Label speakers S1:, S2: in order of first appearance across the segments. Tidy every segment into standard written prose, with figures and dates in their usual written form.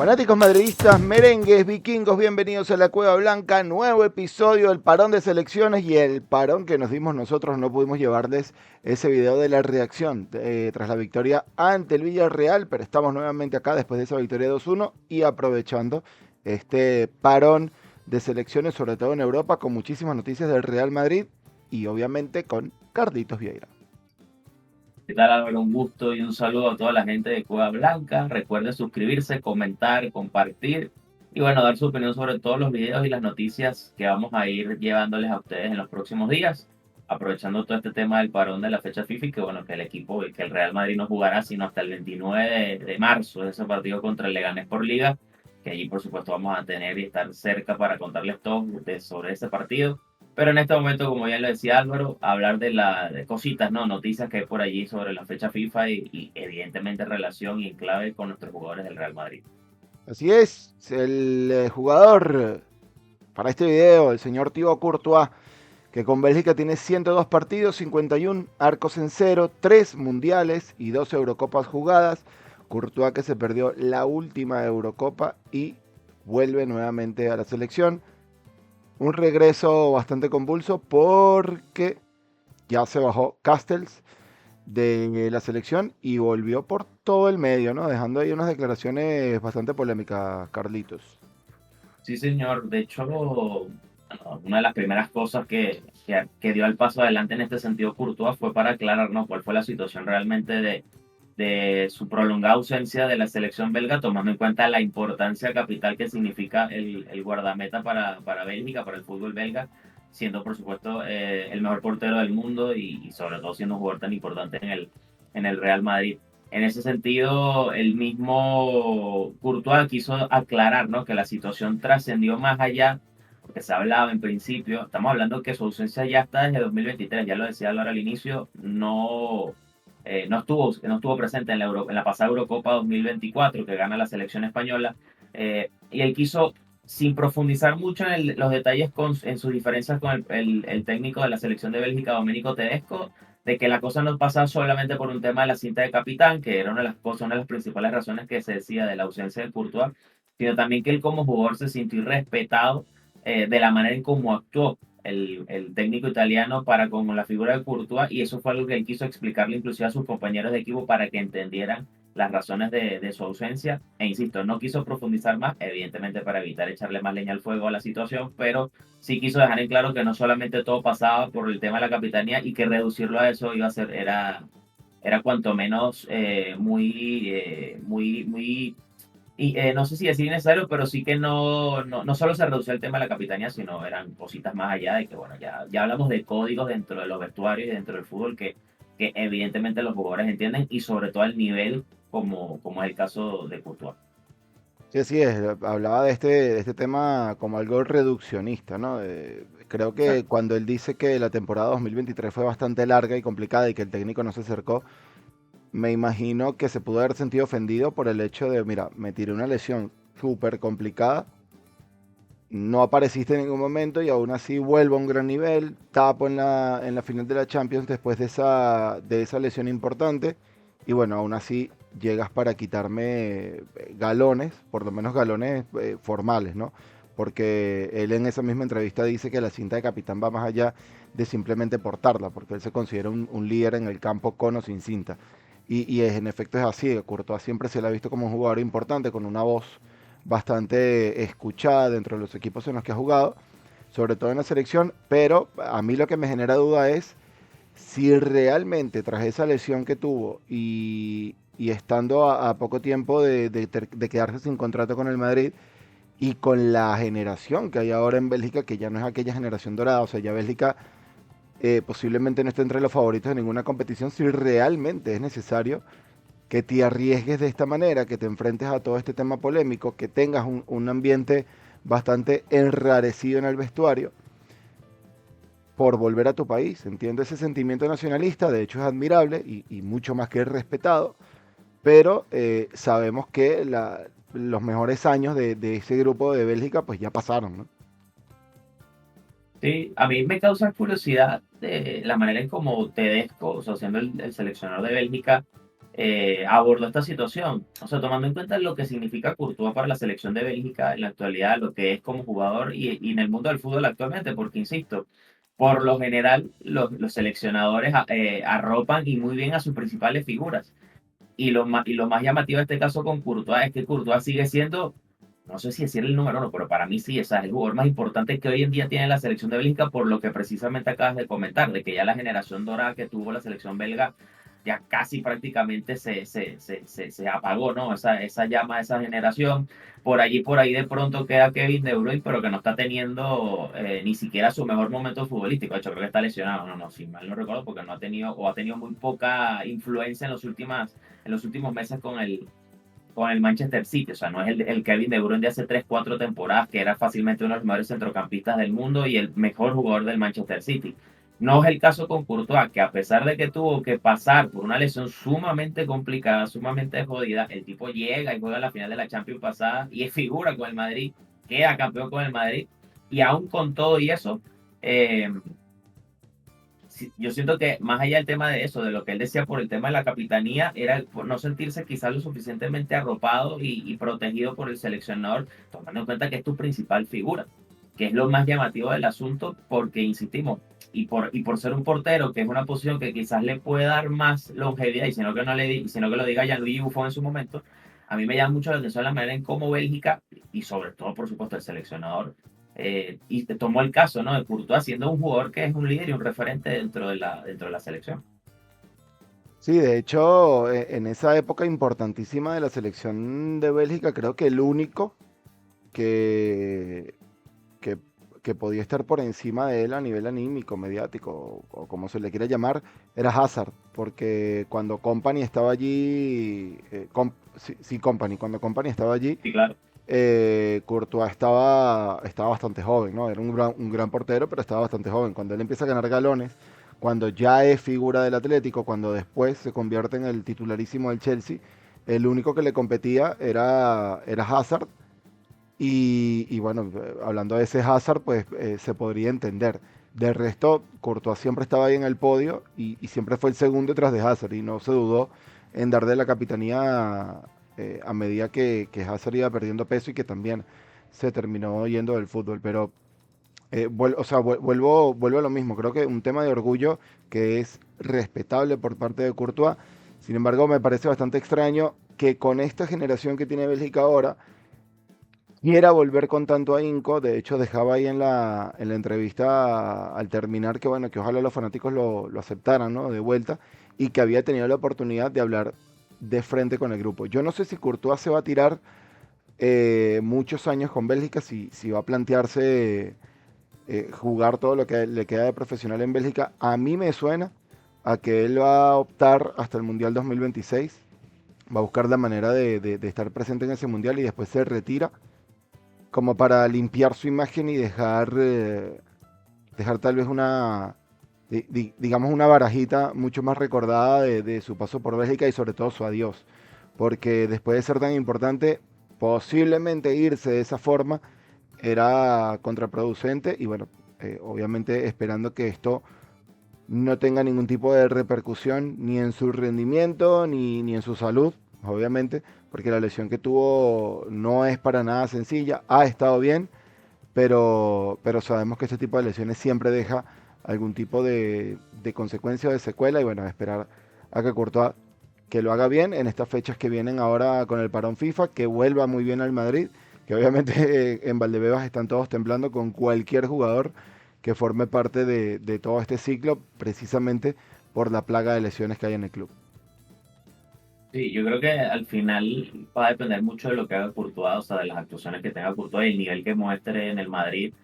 S1: Fanáticos madridistas, merengues, vikingos, bienvenidos a la Cueva Blanca, nuevo episodio del parón de selecciones y el parón que nos dimos nosotros. No pudimos llevarles ese video de la reacción tras la victoria ante el Villarreal, pero estamos nuevamente acá después de esa victoria 2-1 y aprovechando este parón de selecciones, sobre todo en Europa, con muchísimas noticias del Real Madrid y obviamente con Carlitos Vieira.
S2: ¿Qué tal, Álvaro? Un gusto y un saludo a toda la gente de Cueva Blanca. Recuerde suscribirse, comentar, compartir y bueno, dar su opinión sobre todos los videos y las noticias que vamos a ir llevándoles a ustedes en los próximos días. Aprovechando todo este tema del parón de la fecha FIFA y que bueno, que el equipo, que el Real Madrid no jugará sino hasta el 29 de marzo, ese partido contra el Leganés por Liga, que allí por supuesto vamos a tener y estar cerca para contarles todo sobre ese partido. Pero en este momento, como ya lo decía Álvaro, hablar de cositas, ¿no? Noticias que hay por allí sobre la fecha FIFA y evidentemente relación y en clave con nuestros jugadores del Real Madrid.
S1: Así es, el jugador para este video, el señor Thibaut Courtois, que con Bélgica tiene 102 partidos, 51 arcos en cero, 3 mundiales y 2 Eurocopas jugadas. Courtois que se perdió la última Eurocopa y vuelve nuevamente a la selección. Un regreso bastante convulso porque ya se bajó Castells de la selección y volvió por todo el medio, ¿no? Dejando ahí unas declaraciones bastante polémicas, Carlitos.
S2: Sí, señor. De hecho, una de las primeras cosas que dio el paso adelante en este sentido Courtois fue para aclararnos cuál fue la situación realmente de su prolongada ausencia de la selección belga, tomando en cuenta la importancia capital que significa el guardameta para Bélgica, para el fútbol belga, siendo por supuesto el mejor portero del mundo y sobre todo siendo un jugador tan importante en el Real Madrid. En ese sentido, el mismo Courtois quiso aclarar, ¿no?, que la situación trascendió más allá, porque se hablaba en principio, estamos hablando que su ausencia ya está desde 2023, ya lo decía Laura al inicio, no estuvo presente en la pasada Eurocopa 2024 que gana la selección española, y él quiso, sin profundizar mucho en los detalles en sus diferencias con el técnico de la selección de Bélgica, Domenico Tedesco, de que la cosa no pasa solamente por un tema de la cinta de capitán, que era una de las cosas, una de las principales razones que se decía de la ausencia de Courtois, sino también que él como jugador se sintió irrespetado de la manera en cómo actuó el técnico italiano para con la figura de Courtois, y eso fue algo que él quiso explicarle inclusive a sus compañeros de equipo para que entendieran las razones de su ausencia, e insisto, no quiso profundizar más, evidentemente para evitar echarle más leña al fuego a la situación, pero sí quiso dejar en claro que no solamente todo pasaba por el tema de la capitanía y que reducirlo a eso iba a ser, era cuanto menos muy y no sé si decir necesario, pero sí que no solo se redució el tema de la capitanía, sino eran cositas más allá de que, bueno, ya hablamos de códigos dentro de los vestuarios y dentro del fútbol que evidentemente los jugadores entienden y sobre todo el nivel, como es el caso de Courtois.
S1: Sí, así es, hablaba de este tema como algo reduccionista, ¿no? Creo que
S2: Exacto.
S1: cuando él dice que la temporada 2023 fue bastante larga y complicada y que el técnico no se acercó, me imagino que se pudo haber sentido ofendido por el hecho de, mira, me tiré una lesión súper complicada, no apareciste en ningún momento y aún así vuelvo a un gran nivel, tapo en la final de la Champions después de esa lesión importante y bueno, aún así llegas para quitarme galones, por lo menos galones formales, ¿no? Porque él en esa misma entrevista dice que la cinta de capitán va más allá de simplemente portarla, porque él se considera un líder en el campo con o sin cinta. Y en efecto es así, Courtois siempre se le ha visto como un jugador importante, con una voz bastante escuchada dentro de los equipos en los que ha jugado, sobre todo en la selección, pero a mí lo que me genera duda es si realmente tras esa lesión que tuvo y estando a poco tiempo de quedarse sin contrato con el Madrid y con la generación que hay ahora en Bélgica, que ya no es aquella generación dorada, o sea, ya Bélgica posiblemente no esté entre los favoritos de ninguna competición, si realmente es necesario que te arriesgues de esta manera, que te enfrentes a todo este tema polémico, que tengas un ambiente bastante enrarecido en el vestuario por volver a tu país. Entiendo ese sentimiento nacionalista, de hecho es admirable y mucho más que respetado, pero sabemos que los mejores años de ese grupo de Bélgica pues ya pasaron, ¿no?
S2: Sí, a mí me causa curiosidad de la manera en cómo Tedesco, o sea, siendo el seleccionador de Bélgica, abordó esta situación. O sea, tomando en cuenta lo que significa Courtois para la selección de Bélgica en la actualidad, lo que es como jugador y en el mundo del fútbol actualmente, porque insisto, por lo general los seleccionadores arropan y muy bien a sus principales figuras. Y lo más llamativo de este caso con Courtois es que Courtois sigue siendo, no sé si decir el número uno, pero para mí sí, o sea, es el jugador más importante que hoy en día tiene la selección de Bélgica, por lo que precisamente acabas de comentar, de que ya la generación dorada que tuvo la selección belga ya casi prácticamente se apagó, ¿no? Esa llama de esa generación. Por ahí de pronto queda Kevin De Bruyne, pero que no está teniendo ni siquiera su mejor momento futbolístico. De hecho, creo que está lesionado, no, no, si mal no recuerdo, porque no ha tenido o ha tenido muy poca influencia en los últimos meses con el Manchester City. O sea, no es el Kevin De Bruyne de hace 3 4 temporadas, que era fácilmente uno de los mejores centrocampistas del mundo y el mejor jugador del Manchester City. No es el caso con Courtois, que a pesar de que tuvo que pasar por una lesión sumamente complicada, sumamente jodida, el tipo llega y juega la final de la Champions pasada y es figura con el Madrid, queda campeón con el Madrid, y aún con todo y eso, eh, yo siento que más allá del tema de eso, de lo que él decía por el tema de la capitanía, era por no sentirse quizás lo suficientemente arropado y protegido por el seleccionador, tomando en cuenta que es tu principal figura, que es lo más llamativo del asunto, porque insistimos, y por ser un portero, que es una posición que quizás le puede dar más longevidad, y sino que, no le, sino que lo diga Gianluigi Buffon en su momento, a mí me llama mucho la atención la manera en cómo Bélgica, y sobre todo, por supuesto, el seleccionador, y te tomó el caso, ¿no? De Courtois siendo un jugador que es un líder y un referente dentro de la selección.
S1: Sí, de hecho, en esa época importantísima de la selección de Bélgica, creo que el único que, que, que podía estar por encima de él a nivel anímico, mediático, o como se le quiera llamar, era Hazard, porque cuando Company estaba allí, sí, sí, Company, cuando Company estaba allí,
S2: Sí, claro.
S1: Courtois estaba bastante joven, ¿no? Era un gran portero, pero estaba bastante joven. Cuando él empieza a ganar galones, cuando ya es figura del Atlético, cuando después se convierte en el titularísimo del Chelsea, el único que le competía era Hazard. Y bueno, hablando de ese Hazard, pues se podría entender. De resto, Courtois siempre estaba ahí en el podio y siempre fue el segundo detrás de Hazard y no se dudó en dar de la capitanía a medida que Hazard iba perdiendo peso y que también se terminó yendo del fútbol. Pero, o sea, vuelvo a lo mismo. Creo que un tema de orgullo que es respetable por parte de Courtois. Sin embargo, me parece bastante extraño que con esta generación que tiene Bélgica ahora, quiera volver con tanto ahínco. De hecho, dejaba ahí en la entrevista al terminar que, bueno, que ojalá los fanáticos lo aceptaran, ¿no? De vuelta, y que había tenido la oportunidad de hablar de frente con el grupo. Yo no sé si Courtois se va a tirar muchos años con Bélgica, si va a plantearse jugar todo lo que le queda de profesional en Bélgica. A mí me suena a que él va a optar hasta el Mundial 2026, va a buscar la manera de estar presente en ese Mundial y después se retira como para limpiar su imagen y dejar tal vez digamos una barajita mucho más recordada de su paso por Bélgica y sobre todo su adiós. Porque después de ser tan importante, posiblemente irse de esa forma era contraproducente y bueno, obviamente esperando que esto no tenga ningún tipo de repercusión ni en su rendimiento ni en su salud, obviamente, porque la lesión que tuvo no es para nada sencilla, ha estado bien, pero sabemos que este tipo de lesiones siempre deja algún tipo de consecuencia o de secuela y bueno, esperar a que Courtois que lo haga bien en estas fechas que vienen ahora con el parón FIFA, que vuelva muy bien al Madrid, que obviamente en Valdebebas están todos temblando con cualquier jugador que forme parte de todo este ciclo, precisamente por la plaga de lesiones que hay en el club.
S2: Sí, yo creo que al final va a depender mucho de lo que haga Courtois, o sea, de las actuaciones que tenga Courtois y el nivel que muestre en el Madrid,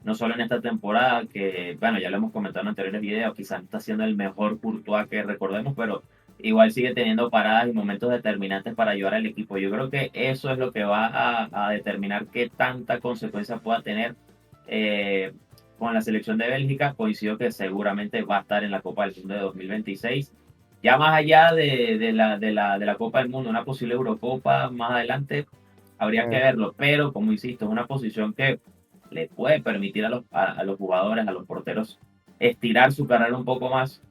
S2: no solo en esta temporada, que, bueno, ya lo hemos comentado en anteriores videos, quizás no está siendo el mejor Courtois que recordemos, pero igual sigue teniendo paradas y momentos determinantes para ayudar al equipo. Yo creo que eso es lo que va a determinar qué tanta consecuencia pueda tener eh, con la selección de Bélgica. Coincido que seguramente va a estar en la Copa del Mundo de 2026. Ya más allá de la Copa del Mundo, una posible Eurocopa más adelante, habría que
S1: Eh,
S2: verlo. Pero, como insisto, es una posición que le puede permitir a los jugadores, a los porteros, estirar su carrera un poco más.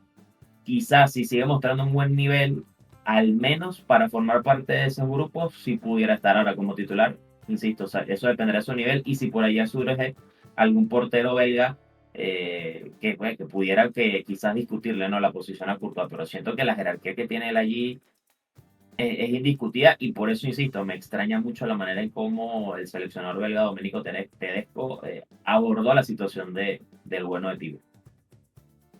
S2: Quizás si sigue mostrando un buen nivel, al menos para formar parte de esos grupos, si pudiera estar ahora como titular. Insisto, o sea, eso dependerá de su nivel y si por allá surge algún portero belga bueno, que pudiera que quizás discutirle, ¿no?, la posición a Courtois, pero siento que la jerarquía que tiene él allí es indiscutida y por eso, insisto, me extraña mucho la manera en cómo el seleccionador belga Domenico Tedesco abordó la situación del bueno de Tibo.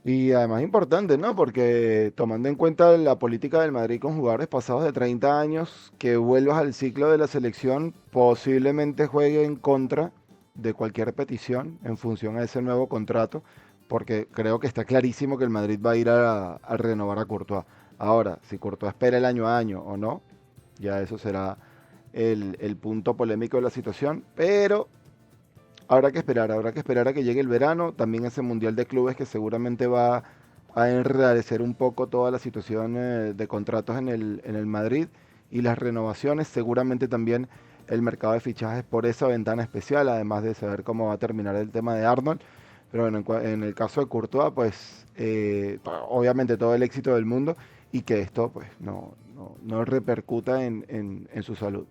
S1: Y además importante, ¿no? Porque tomando en cuenta la política del Madrid con jugadores pasados de 30 años, que vuelvas al ciclo de la selección, posiblemente juegue en contra de cualquier petición en función a ese nuevo contrato, porque creo que está clarísimo que el Madrid va a ir a renovar a Courtois. Ahora, si Courtois espera el año a año o no, ya eso será el punto polémico de la situación, pero habrá que esperar a que llegue el verano, también ese Mundial de Clubes que seguramente va a enrarecer un poco toda la situación de contratos en el Madrid y las renovaciones, seguramente también el mercado de fichajes por esa ventana especial, además de saber cómo va a terminar el tema de Arnold. Pero bueno, en el caso de Courtois, pues obviamente todo el éxito del mundo y que esto pues no repercuta en su salud.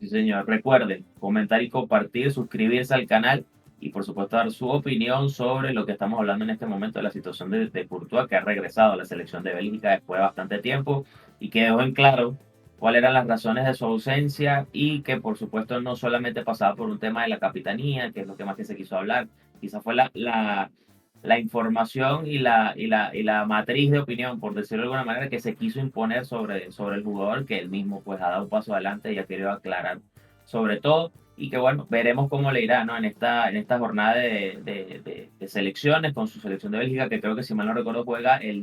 S2: Sí, señor. Recuerden, comentar y compartir, suscribirse al canal y por supuesto dar su opinión sobre lo que estamos hablando en este momento de la situación de Courtois, que ha regresado a la selección de Bélgica después de bastante tiempo y que dejó en claro cuáles eran las razones de su ausencia y que por supuesto no solamente pasaba por un tema de la capitanía, que es lo que más que se quiso hablar, quizás fue la información y la matriz de opinión, por decirlo de alguna manera, que se quiso imponer sobre el jugador, que él mismo pues ha dado un paso adelante y ha querido aclarar sobre todo, y que bueno, veremos cómo le irá, ¿no?, en esta jornada de selecciones con su selección de Bélgica, que creo que si mal no recuerdo juega el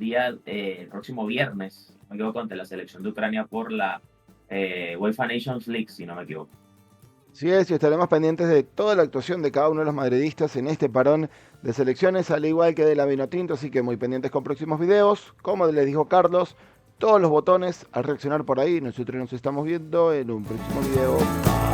S2: próximo viernes, si no me equivoco, ante la selección de Ucrania por la UEFA Nations League, si no me equivoco.
S1: Sí es, y estaremos pendientes de toda la actuación de cada uno de los madridistas en este parón de selecciones, al igual que de la Vinotinto, así que muy pendientes con próximos videos. Como les dijo Carlos, todos los botones al reaccionar por ahí. Nosotros nos estamos viendo en un próximo video.